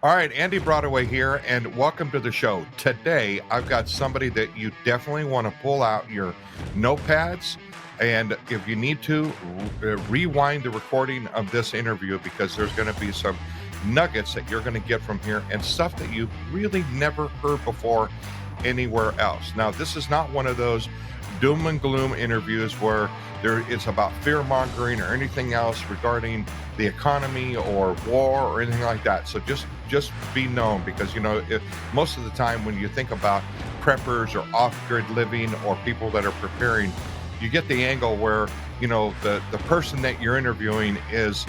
All right, Andy Broadway here, and welcome to the show. Today, I've got somebody that you definitely want to pull out your notepads, and if you need to, rewind the recording of this interview because there's going to be some nuggets that you're going to get from here and stuff that you've really never heard before anywhere else. Now, this is not one of those doom and gloom interviews where it's about fear mongering or anything else regarding the economy or war or anything like that. So just be known, because most of the time when you think about preppers or off-grid living or people that are preparing, you get the angle where the person that you're interviewing is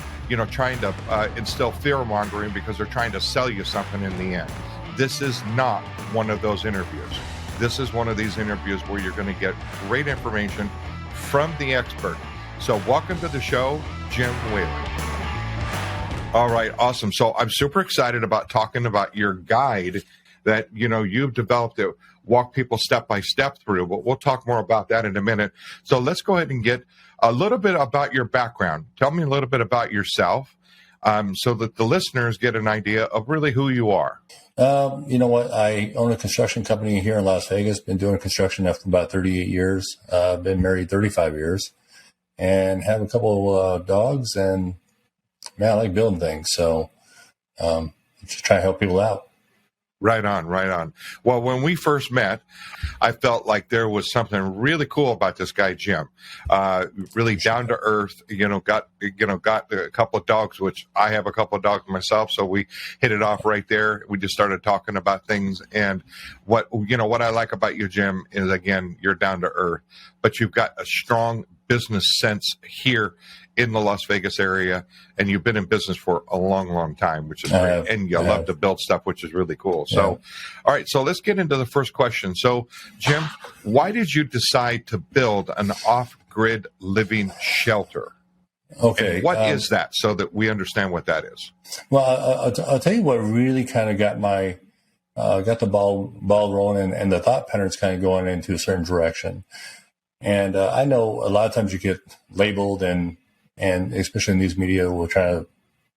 trying to instill fear mongering because they're trying to sell you something in the end. This is not one of those interviews. This is one of these interviews where you're going to get great information from the expert. So welcome to the show, Jim Whalen. All right, awesome. So I'm super excited about talking about your guide that you've developed to walk people step by step through, but we'll talk more about that in a minute. So let's go ahead and get a little bit about your background. Tell me a little bit about yourself, so that the listeners get an idea of really who you are. You know what? I own a construction company here in Las Vegas. Been doing construction now for about 38 years. Been married 35 years, and have a couple of dogs. And man, I like building things. So just try to help people out. Right on. Well, when we first met, I felt like there was something really cool about this guy, Jim. Really down to earth. Got a couple of dogs, which I have a couple of dogs myself. So we hit it off right there. We just started talking about things. And what I like about you, Jim, is again, you're down to earth, but you've got a strong business sense here in the Las Vegas area, and you've been in business for a long, long time, which is great. And you love to build stuff, which is really cool. So, all right, so let's get into the first question. So, Jim, why did you decide to build an off-grid living shelter? Okay. And what is that, so that we understand what that is? Well, I'll tell you what really kind of got the ball rolling, and the thought patterns kind of going into a certain direction. And I know a lot of times you get labeled, and especially in these media will try to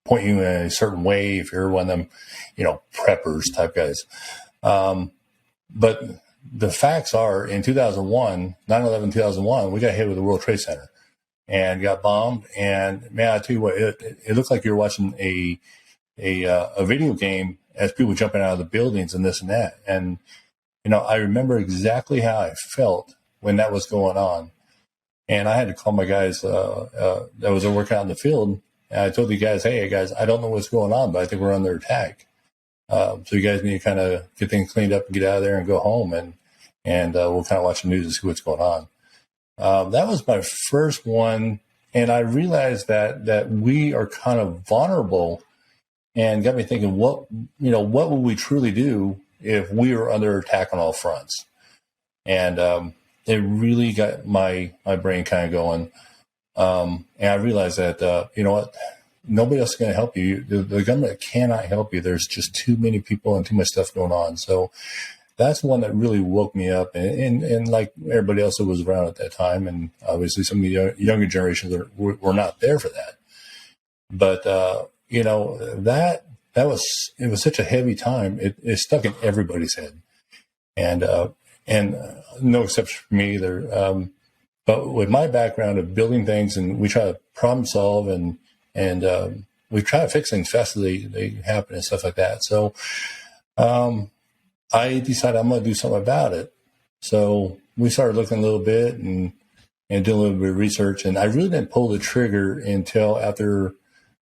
point you in a certain way if you're one of them, preppers type guys. But the facts are, in 2001, 9/11/2001, we got hit with the World Trade Center and got bombed. And man, I tell you what, it looked like you were watching a video game as people jumping out of the buildings and this and that. And I remember exactly how I felt when that was going on. And I had to call my guys that was working out in the field. And I told the guys, hey, guys, I don't know what's going on, but I think we're under attack. So you guys need to kind of get things cleaned up and get out of there and go home. And we'll kind of watch the news and see what's going on. That was my first one. And I realized that we are kind of vulnerable, and got me thinking, what would we truly do if we were under attack on all fronts? And it really got my brain kind of going. And I realized that, nobody else is going to help you. The government cannot help you. There's just too many people and too much stuff going on. So that's one that really woke me up. And like everybody else that was around at that time, and obviously some of the younger generations were not there for that. But, it was such a heavy time. It stuck in everybody's head. And no exception for me either. But with my background of building things, and we try to problem solve, and we try to fix things fast as they happen and stuff like that. So I decided I'm going to do something about it. So we started looking a little bit and doing a little bit of research. And I really didn't pull the trigger until after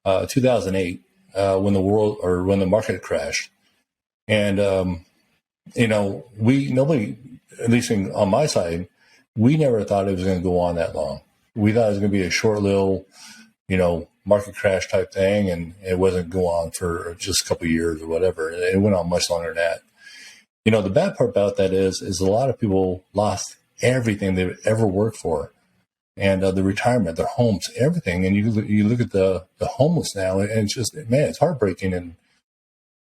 2008, when the market crashed. And nobody, at least on my side, we never thought it was going to go on that long. We thought it was going to be a short little, market crash type thing, and it wasn't go on for just a couple of years or whatever. It went on much longer than that. The bad part about that is a lot of people lost everything they've ever worked for, and the retirement, their homes, everything. And you look at the homeless now, and it's just, man, it's heartbreaking. And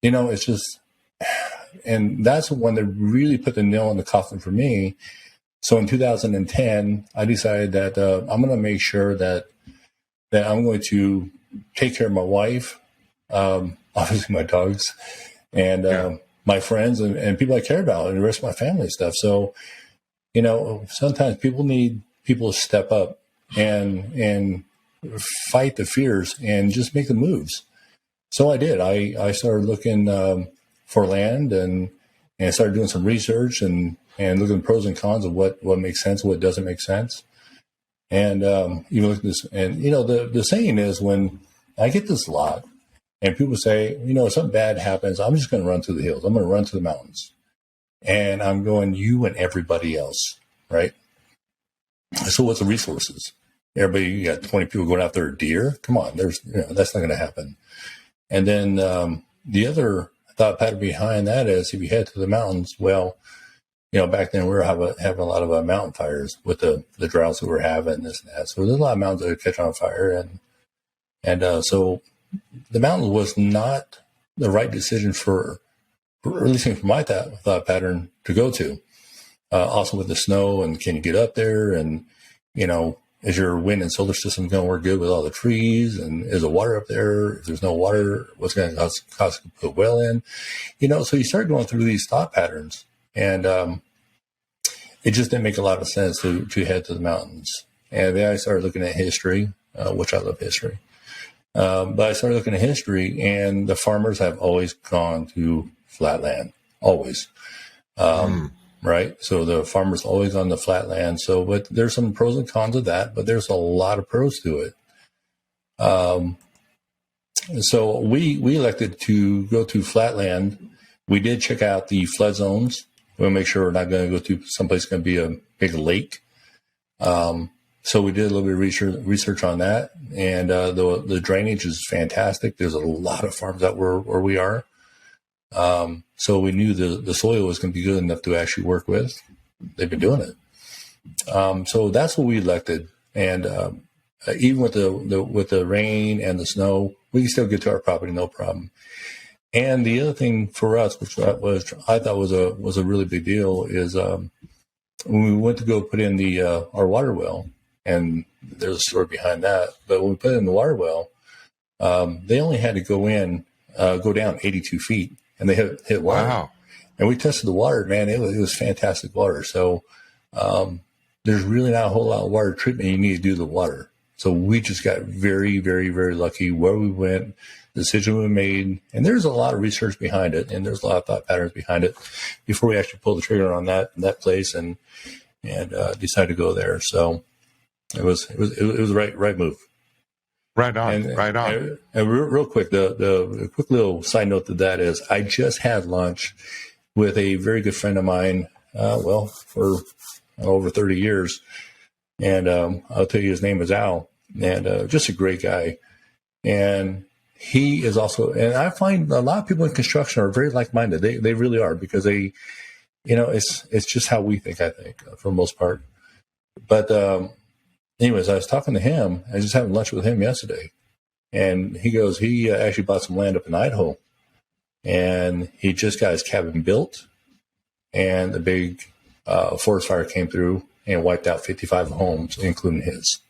it's just. And that's the one that really put the nail in the coffin for me. So in 2010, I decided that I'm going to make sure that I'm going to take care of my wife, obviously my dogs and my friends and people I care about and the rest of my family and stuff. So, sometimes people need people to step up and fight the fears and just make the moves. So I did. I started looking for land and started doing some research and looking at the pros and cons of what makes sense, what doesn't make sense. And even look at this. And, the saying is when I get this lot and people say, if something bad happens, I'm just going to run through the hills. I'm going to run to the mountains. And I'm going, you and everybody else, right? So what's the resources? Everybody, you got 20 people going after a deer. Come on, that's not going to happen. And then the other thought pattern behind that is if you head to the mountains, well, back then we were having a lot of mountain fires with the droughts that we were having, this and that. So there's a lot of mountains that would catch on fire. And so the mountain was not the right decision for at least from my thought pattern to go to. Also with the snow and can you get up there? And, is your wind and solar system going to work good with all the trees? And is the water up there? If there's no water, what's going to cause to put well in? So you start going through these thought patterns. And it just didn't make a lot of sense to head to the mountains. And then I started looking at history, which I love history. But I started looking at history, and the farmers have always gone to flatland, always. Right? So the farmer's always on the flatland. So, but there's some pros and cons of that, but there's a lot of pros to it. So we elected to go to flatland. We did check out the flood zones. We'll make sure we're not going to go to someplace going to be a big lake. So we did a little bit of research on that. And the drainage is fantastic. There's a lot of farms out where we are. So we knew the soil was going to be good enough to actually work with. They've been doing it. So that's what we elected. And even with the rain and the snow, we can still get to our property, no problem. And the other thing for us, which I thought was a really big deal, is when we went to go put in our water well, and there's a story behind that. But when we put in the water well, they only had to go down 82 feet. And they hit water. Wow. And we tested the water, man. It was fantastic water. So there's really not a whole lot of water treatment you need to do the water. So we just got very, very, very lucky where we went, the decision we made. And there's a lot of research behind it, and there's a lot of thought patterns behind it before we actually pulled the trigger on that place and decided to go there. So it was the right move. Right on, right on. And real quick, the quick little side note to that is I just had lunch with a very good friend of mine, for over 30 years. And I'll tell you his name is Al, and just a great guy. And he is also, and I find a lot of people in construction are very like-minded. They really are, because they, it's just how we think, I think, for the most part. But anyways, I was talking to him. I was just having lunch with him yesterday. And he goes, he actually bought some land up in Idaho. And he just got his cabin built. And the big forest fire came through and wiped out 55 homes, including his.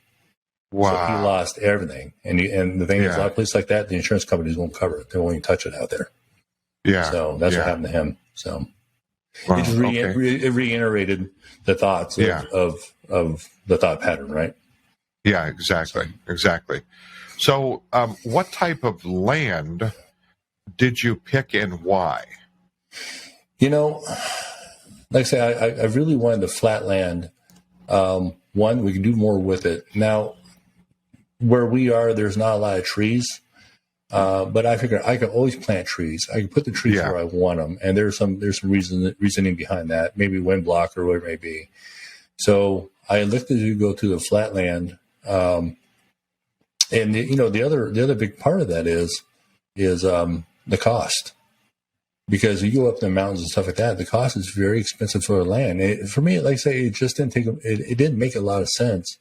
Wow. So he lost everything. And the thing is, a lot of places like that, the insurance companies won't cover it. They won't even touch it out there. Yeah. So that's what happened to him. So wow. it just it reiterated the thoughts of the thought pattern, right? Yeah, exactly. So what type of land did you pick and why? Like I say, I really wanted the flat land. One, we can do more with it. Now, where we are, there's not a lot of trees. But I figured I could always plant trees. I can put the trees where I want them. And there's some reasoning behind that, maybe wind block or whatever it may be. So I elected to go to the flatland. And the other big part of that is the cost. Because you go up in the mountains and stuff like that, the cost is very expensive for the land. For me, like I say, it just it didn't make a lot of sense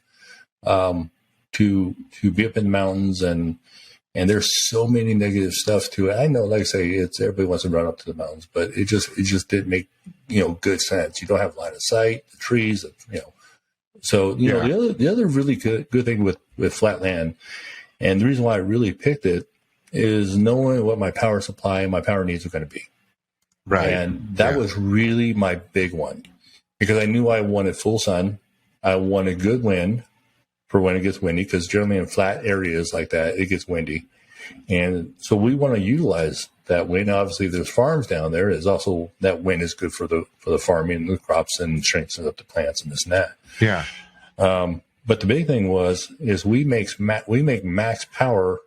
to be up in the mountains and there's so many negative stuff to it. I know, like I say, everybody wants to run up to the mountains, but it just didn't make good sense. You don't have line of sight, the trees, So the other really good thing with flat land, and the reason why I really picked it is knowing what my power supply and my power needs are going to be. Right. And that was really my big one, because I knew I wanted full sun. I wanted good wind for when it gets windy, because generally in flat areas like that, it gets windy. And so we want to utilize that wind. Obviously, there's farms down there. There's also that wind is good for the farming and the crops and strengthens up the plants and this and that. Yeah. But the big thing is we make max power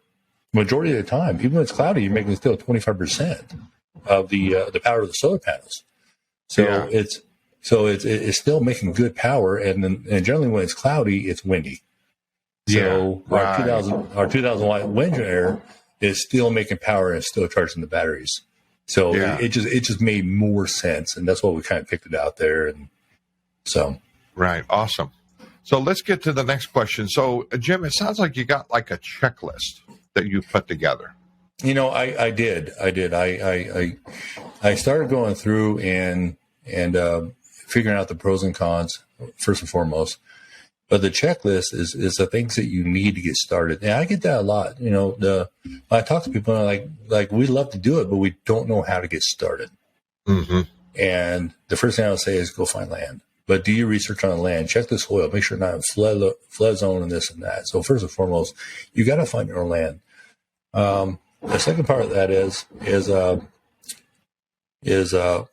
majority of the time. Even when it's cloudy, you're making still 25% of the power of the solar panels. So it's still making good power, and generally when it's cloudy, it's windy. So our 2,000 watt wind generator is still making power and still charging the batteries. So it just made more sense, and that's why we kind of picked it out there. And so right, awesome. So let's get to the next question. So Jim, it sounds like you got like a checklist that you put together. You know, I did. I started going through and figuring out the pros and cons first and foremost. But the checklist is the things that you need to get started. And I get that a lot. You know, when I talk to people, like we love to do it, but we don't know how to get started. Mm-hmm. And the first thing I would say is go find land. But do your research on the land. Check the soil. Make sure not in flood zone and this and that. So first and foremost, you got to find your own land. The second part of that is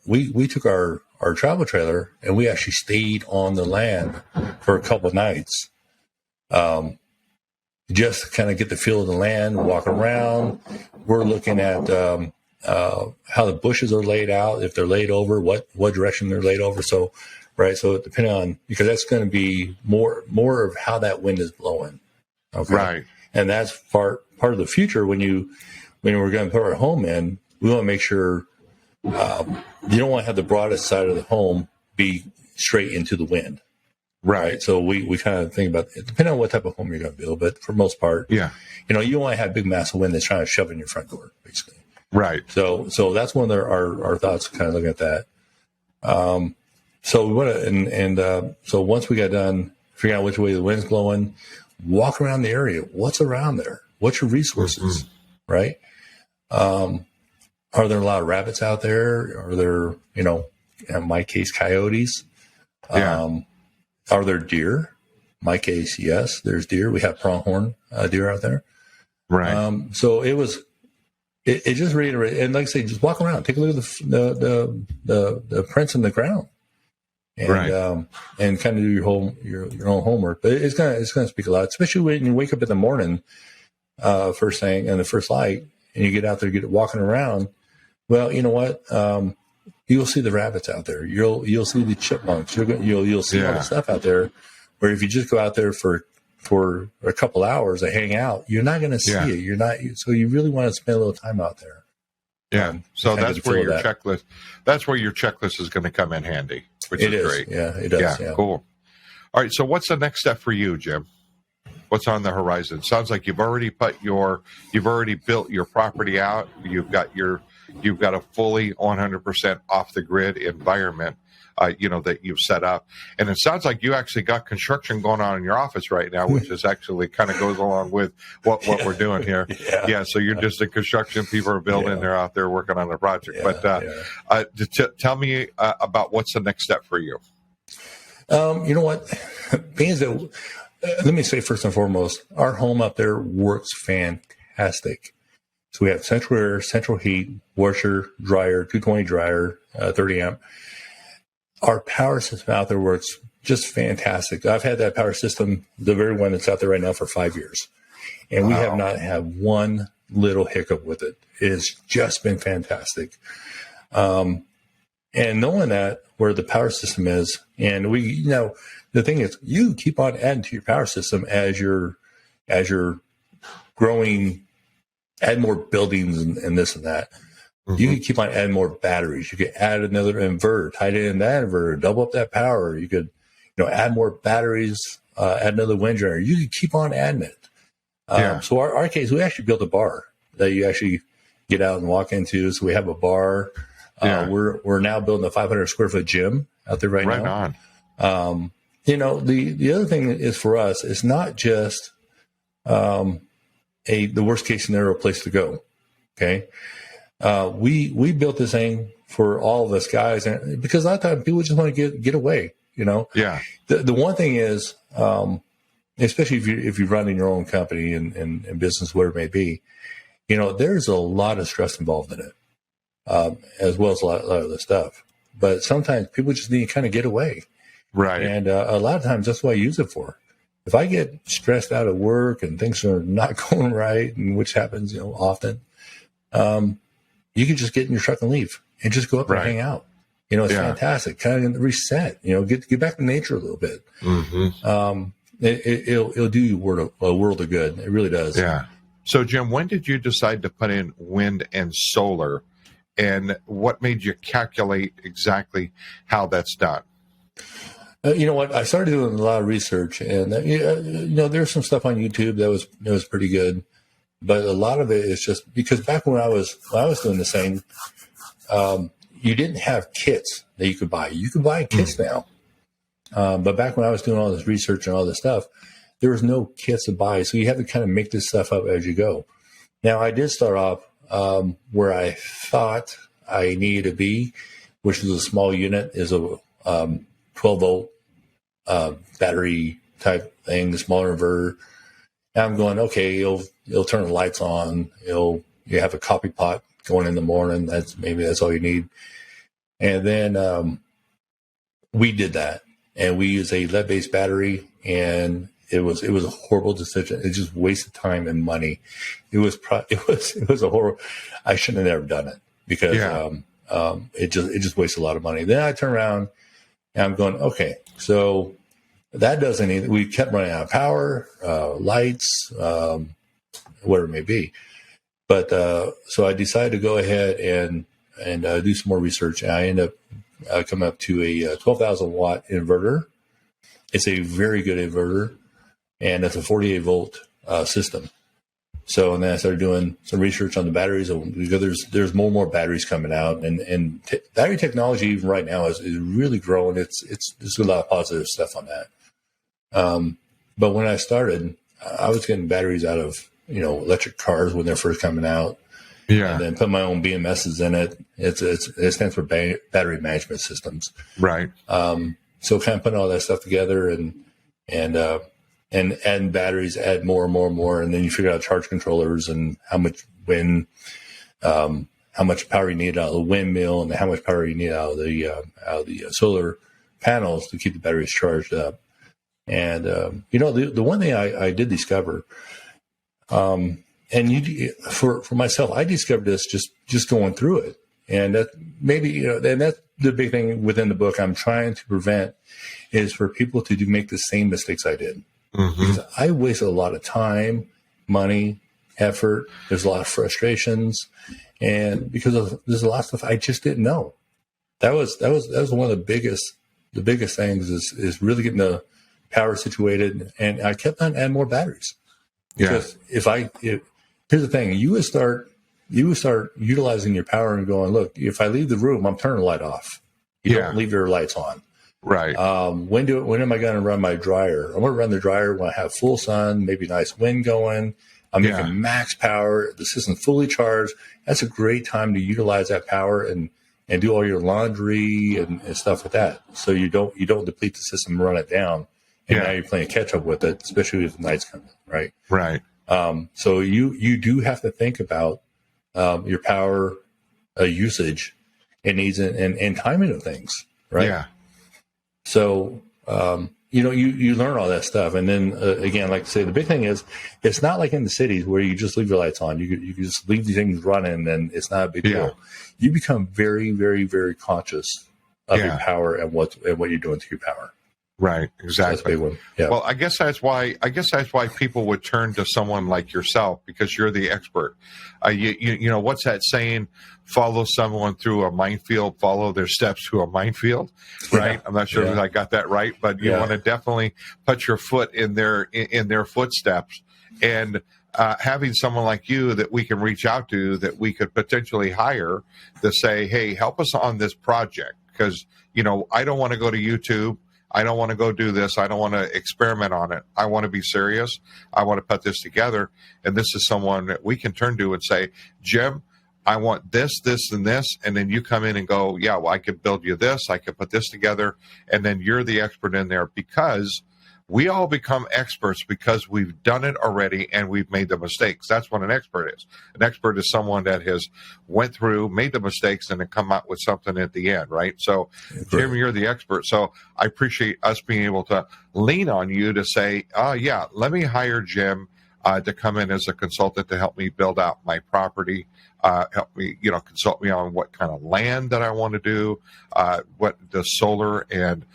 we took our travel trailer and we actually stayed on the land for a couple of nights, just to kind of get the feel of the land, walk around. We're looking at how the bushes are laid out, if they're laid over, what direction they're laid over. So depending on, because that's going to be more of how that wind is blowing. Okay. Right. And that's part of the future when we're going to put our home in. We want to make sure you don't want to have the broadest side of the home be straight into the wind. Right. So we kind of think about it, depending on what type of home you're going to build, but for most part, you don't want to have big mass of wind that's trying to shove in your front door, basically. Right. So that's one of our thoughts, kind of looking at that. So we want to, so once we got done figuring out which way the wind's blowing, walk around the area. What's around there? What's your resources? Mm-hmm. Right. Are there a lot of rabbits out there? Are there, in my case, coyotes? Yeah. Are there deer? In my case, yes, there's deer. We have pronghorn deer out there. Right. So it just reiterated, and like I say, just walk around, take a look at the prints in the ground, and and kind of do your own homework. But it's gonna speak a lot, especially when you wake up in the morning, first thing and the first light, and you get out there, get walking around. Well, you know what? You'll see the rabbits out there. You'll see the chipmunks. You'll see all the stuff out there. Where if you just go out there for a couple hours to hang out, you're not going to see it. You're not. So you really want to spend a little time out there. Yeah. So that's where your checklist. That's where your checklist is going to come in handy, which is great. Yeah, it does. Yeah. Cool. All right. So what's the next step for you, Jim? What's on the horizon? Sounds like you've already built your property out. You've got a fully 100% off the grid environment, that you've set up. And it sounds like you actually got construction going on in your office right now, which is actually kind of goes along with what we're doing here. So you're just the construction people are building. They're out there working on the project. Tell me about what's the next step for you. You know what? Let me say first and foremost, our home up there works fantastic. So we have central air, central heat, washer, dryer, 220 dryer, 30 amp. Our power system out there works just fantastic. I've had that power system, the very one that's out there right now, for 5 years. And we have not had one little hiccup with it. It has just been fantastic. And knowing that, where the power system is, and the thing is, you keep on adding to your power system as you're growing, add more buildings and this and that. Mm-hmm. You can keep on adding more batteries. You could add another inverter, tie it in that inverter, double up that power. You could, add more batteries, add another wind generator. You could keep on adding it. So our case, we actually built a bar that you actually get out and walk into. So we have a bar. We're now building a 500 square foot gym out there right now. On. The other thing is for us, it's not just, the worst case scenario place to go. Okay. We built this thing for all of us guys, and because a lot of times people just want to get away, Yeah. The one thing is, especially if you're running your own company and business, whatever it may be, there's a lot of stress involved in it, as well as a lot of other stuff. But sometimes people just need to kind of get away. Right. And a lot of times that's what I use it for. If I get stressed out at work and things are not going right, and which happens, often, you can just get in your truck and leave and just go up and hang out. It's fantastic. Kind of reset, get back to nature a little bit. Mm-hmm. It'll do you a world of good. It really does. Yeah. So, Jim, when did you decide to put in wind and solar, and what made you calculate exactly how that's done? You know what? I started doing a lot of research, and there's some stuff on YouTube that was pretty good, but a lot of it is just because back when I was doing the same, you didn't have kits that you could buy. You could buy kits now, but back when I was doing all this research and all this stuff, there was no kits to buy, so you have to kind of make this stuff up as you go. Now, I did start off where I thought I needed to be, which is a small unit, is a 12-volt battery type thing, a smaller inverter. And I'm going, okay, it'll turn the lights on. You have a coffee pot going in the morning. That's all you need. And then we did that, and we used a lead-based battery, and it was a horrible decision. It just wasted time and money. It was a horrible. I shouldn't have never done it because it just wasted a lot of money. Then I turn around and I'm going, okay, so that doesn't either. We kept running out of power, lights, whatever it may be. But so I decided to go ahead and do some more research. And I ended up coming up to a 12,000 watt inverter. It's a very good inverter, and it's a 48 volt system. So, and then I started doing some research on the batteries because there's more and more batteries coming out, and battery technology even right now is really growing. There's a lot of positive stuff on that. But when I started, I was getting batteries out of electric cars when they're first coming out. Yeah. And then put my own BMSs in it. It stands for battery management systems. Right. So kind of putting all that stuff together and add batteries, add more and more and more, and then you figure out charge controllers and how much how much power you need out of the windmill and how much power you need out of the solar panels to keep the batteries charged up. And the one thing I did discover, for myself, I discovered this just going through it, and that maybe and that's the big thing within the book I'm trying to prevent is for people to make the same mistakes I did. Mm-hmm. Because I wasted a lot of time, money, effort. There's a lot of frustrations, and because there's a lot of stuff I just didn't know. That was one of the biggest things is really getting the power situated, and I kept on adding more batteries. Yeah. Because here's the thing, you would start utilizing your power and going, look, if I leave the room, I'm turning the light off. You don't leave your lights on. Right. When am I going to run my dryer? I'm going to run the dryer when I have full sun, maybe nice wind going. I'm making max power. The system's fully charged. That's a great time to utilize that power and do all your laundry and stuff like that. So you don't deplete the system and run it down. And now you're playing catch up with it, especially if the night's coming, right? Right. So you do have to think about your power usage and needs and timing of things, right? Yeah. So, you learn all that stuff. And then, again, like I say, the big thing is it's not like in the cities where you just leave your lights on. You can just leave these things running and it's not a big deal. You become very, very, very conscious of your power and what you're doing to your power. Right. Exactly. So that's a big one. Yeah. Well, I guess that's why people would turn to someone like yourself, because you're the expert. What's that saying? Follow someone through a minefield, follow their steps through a minefield, right? I'm not sure if I got that right, but you want to definitely put your foot in their footsteps, and having someone like you that we can reach out to, that we could potentially hire to say, hey, help us on this project, because I don't want to go to YouTube. I don't want to go do this. I don't want to experiment on it. I want to be serious. I want to put this together. And this is someone that we can turn to and say, Jim, I want this, this, and this. And then you come in and go, yeah, well, I could build you this. I could put this together. And then you're the expert in there, because we all become experts because we've done it already and we've made the mistakes. That's what an expert is. An expert is someone that has went through, made the mistakes, and then come out with something at the end, right? So, Jim, you're the expert. So I appreciate us being able to lean on you to say, yeah, let me hire Jim to come in as a consultant to help me build out my property, help me, consult me on what kind of land that I want to do, what the solar and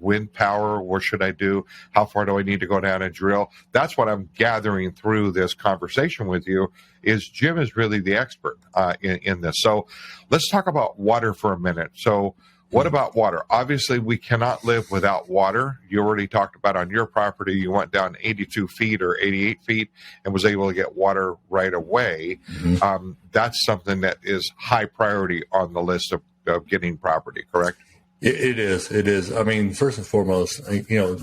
wind power, what should I do? How far do I need to go down and drill? That's what I'm gathering through this conversation with you, is Jim is really the expert in this. So let's talk about water for a minute. So what about water? Obviously, we cannot live without water. You already talked about on your property, you went down 82 feet or 88 feet and was able to get water right away. Mm-hmm. That's something that is high priority on the list of getting property, correct? It is. It is. I mean, first and foremost,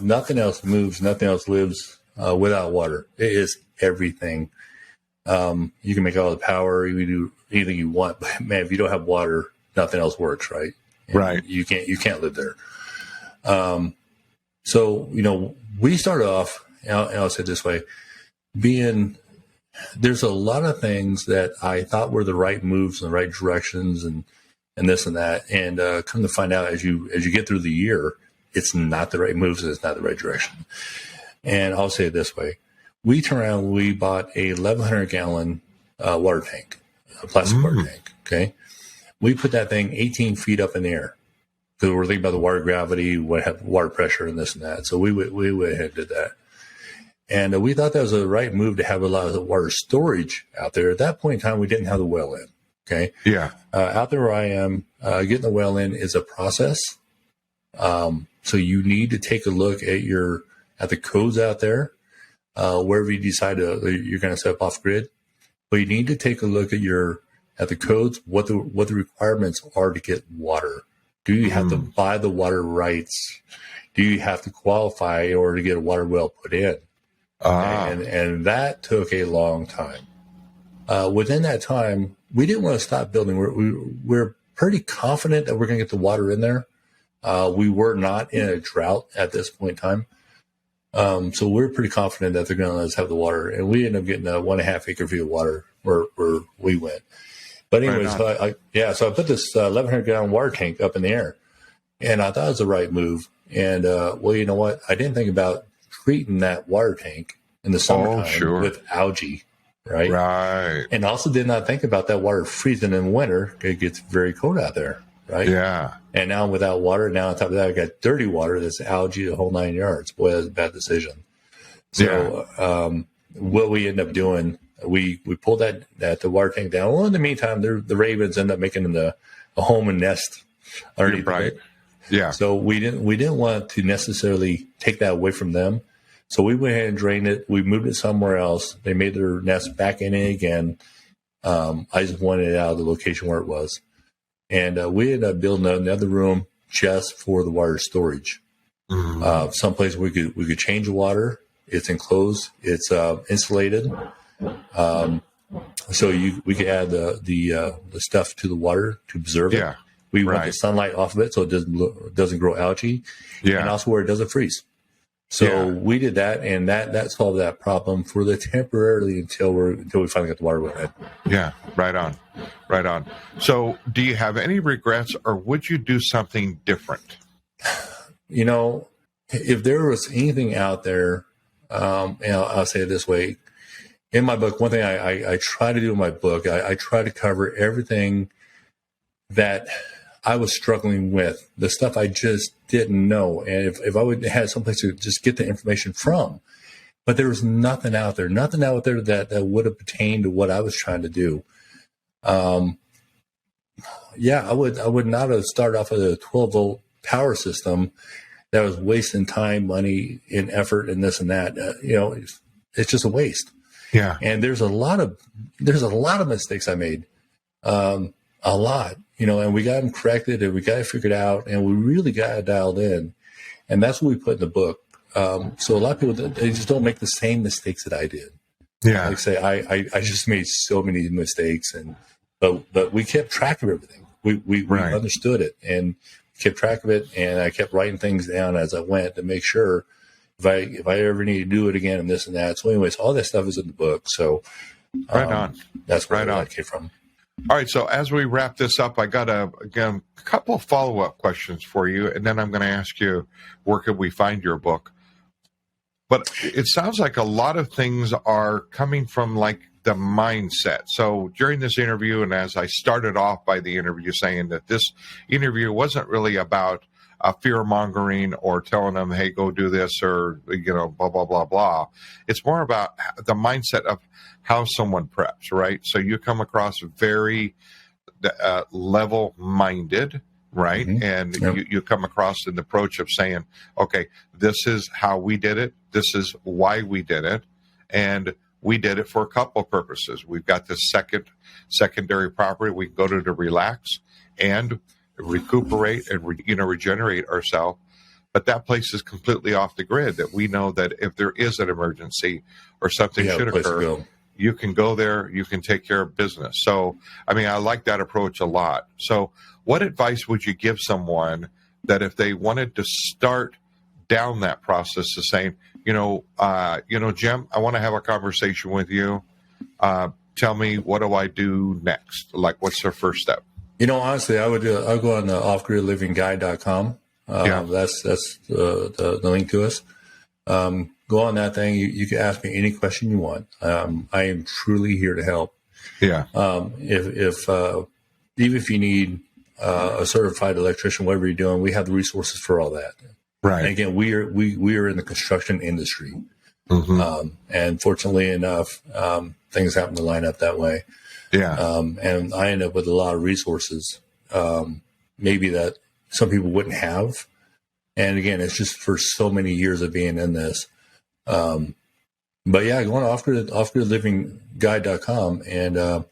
nothing else moves, nothing else lives without water. It is everything. You can make all the power, you do anything you want, but man, if you don't have water, nothing else works, right? And right. You can't live there. So, we started off, and I'll say it this way, there's a lot of things that I thought were the right moves in the right directions and this and that. And come to find out as you get through the year, it's not the right moves and it's not the right direction. And I'll say it this way. We turned around, we bought a 1,100 gallon water tank, a plastic water tank. Okay. We put that thing 18 feet up in the air because we're thinking about the water gravity, what have water pressure and this and that. So we went ahead and did that. And we thought that was the right move to have a lot of the water storage out there. At that point in time, we didn't have the well in. Okay. Yeah. Out there where I am, getting the well in is a process. So you need to take a look at the codes out there, wherever you decide you're going to set up off grid. But you need to take a look at the codes, what the requirements are to get water. Do you have to buy the water rights? Do you have to qualify in order to get a water well put in? And that took a long time. Within that time, we didn't want to stop building. We're pretty confident that we're going to get the water in there. We were not in a drought at this point in time. So we're pretty confident that they're going to let us have the water. And we ended up getting a 1.5 acre feet of water where we went. But anyways, so I put this 1,100 gallon water tank up in the air, and I thought it was the right move. And well, you know what? I didn't think about treating that water tank in the summertime with algae, right? Right. And also did not think about that water freezing in winter. It gets very cold out there, right? Yeah. And now without water, now on top of that, I got dirty water that's algae the whole 9 yards. Boy, that's a bad decision. So what we end up doing, we pulled the water tank down. Well, in the meantime, the ravens end up making a home and nest underneath it. Yeah. So we didn't want to necessarily take that away from them. So we went ahead and drained it. We moved it somewhere else. They made their nest back in it again. I just wanted it out of the location where it was. And we ended up building another room just for the water storage. Someplace we could change the water. It's enclosed. It's insulated. So we could add the stuff to the water to preserve it. We want the sunlight off of it so it doesn't grow algae. And also where it doesn't freeze. So we did that, and that solved that problem for the temporarily until we finally got the water went in. Yeah, right on. So do you have any regrets, or would you do something different? If there was anything out there, and I'll say it this way. In my book, one thing I try to do in my book, I try to cover everything that I was struggling with, the stuff I just didn't know. And if I would have had someplace to just get the information from, but there was nothing out there that would have pertained to what I was trying to do. I would not have started off with a 12-volt power system that was wasting time, money, and effort, and this and that. It's just a waste. Yeah. And there's a lot of mistakes I made. A lot, and we got them corrected and we got it figured out and we really got it dialed in. And that's what we put in the book. So a lot of people, they just don't make the same mistakes that I did. Yeah. Like say, I just made so many mistakes, but we kept track of everything. We understood it and kept track of it. And I kept writing things down as I went to make sure if I ever need to do it again and this and that. So anyways, all that stuff is in the book. So right on. That's where that came from. All right. So as we wrap this up, I got a couple of follow-up questions for you. And then I'm going to ask you, where could we find your book? But it sounds like a lot of things are coming from like the mindset. So during this interview, and as I started off by the interview saying that this interview wasn't really about fear mongering or telling them, hey, go do this or, blah, blah, blah, blah. It's more about the mindset of how someone preps, right? So you come across very level-minded, right? Mm-hmm. And you come across an approach of saying, okay, this is how we did it. This is why we did it. And we did it for a couple of purposes. We've got this secondary property. We can go to relax and recuperate and regenerate ourselves. But that place is completely off the grid, that we know that if there is an emergency or something should occur, you can go there, you can take care of business. So, I mean, I like that approach a lot. So what advice would you give someone that if they wanted to start down that process of saying, Jim, I want to have a conversation with you. Tell me, what do I do next? Like, what's their first step? Honestly, I'll go on the offgridlivingguide.com. That's the link to us. Go on that thing. You can ask me any question you want. I am truly here to help. Yeah. Even if you need a certified electrician, whatever you're doing, we have the resources for all that. Right. And again, we are in the construction industry. Mm-hmm. And fortunately enough, things happen to line up that way. Yeah. And I end up with a lot of resources, maybe that some people wouldn't have. And again, it's just for so many years of being in this. But yeah, go on offgridlivingguide.com and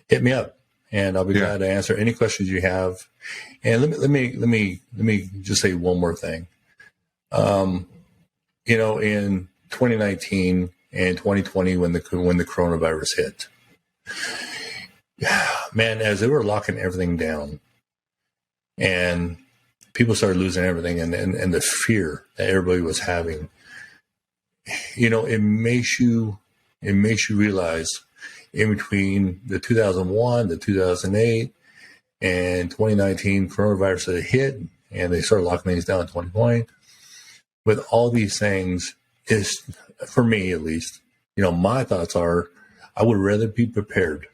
hit me up, and I'll be glad to answer any questions you have. And let me just say one more thing. In 2019 and 2020, when the coronavirus hit, man, as they were locking everything down and people started losing everything, and the fear that everybody was having, it makes you realize in between the 2001, the 2008, and 2019 coronavirus that hit, and they started locking things down in 2020. With all these things, is for me at least, my thoughts are, I would rather be prepared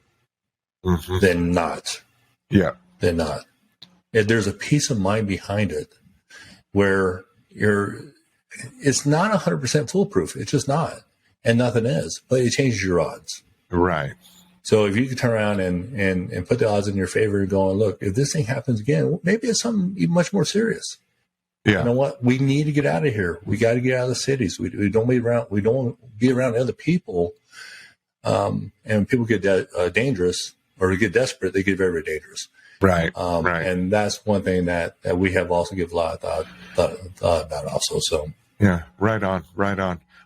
than not. Yeah. Than not. There's a peace of mind behind it where it's not 100% foolproof. It's just not. And nothing is, but it changes your odds. Right. So if you could turn around and put the odds in your favor and go, look, if this thing happens again, maybe it's something even much more serious. Yeah. You know what? We need to get out of here. We got to get out of the cities. We don't be around. We don't be around other people. And people get dangerous or get desperate. They get very, very dangerous. Right. Right. And that's one thing that we have also give a lot of thought about also. So yeah, right on.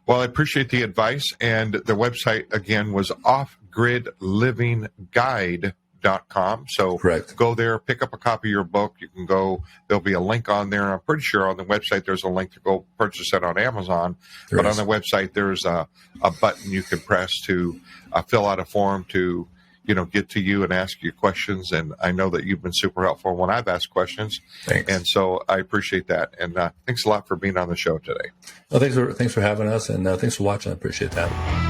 Well, I appreciate the advice, and the website again was offgridlivingguide.com. So correct. Go there, pick up a copy of your book. You can go, there'll be a link on there. I'm pretty sure on the website there's a link to go purchase it on Amazon. But on the website there's a button you can press to fill out a form to get to you and ask you questions. And I know that you've been super helpful when I've asked questions. Thanks. And so I appreciate that. And thanks a lot for being on the show today. Well, thanks for having us, and thanks for watching. I appreciate that.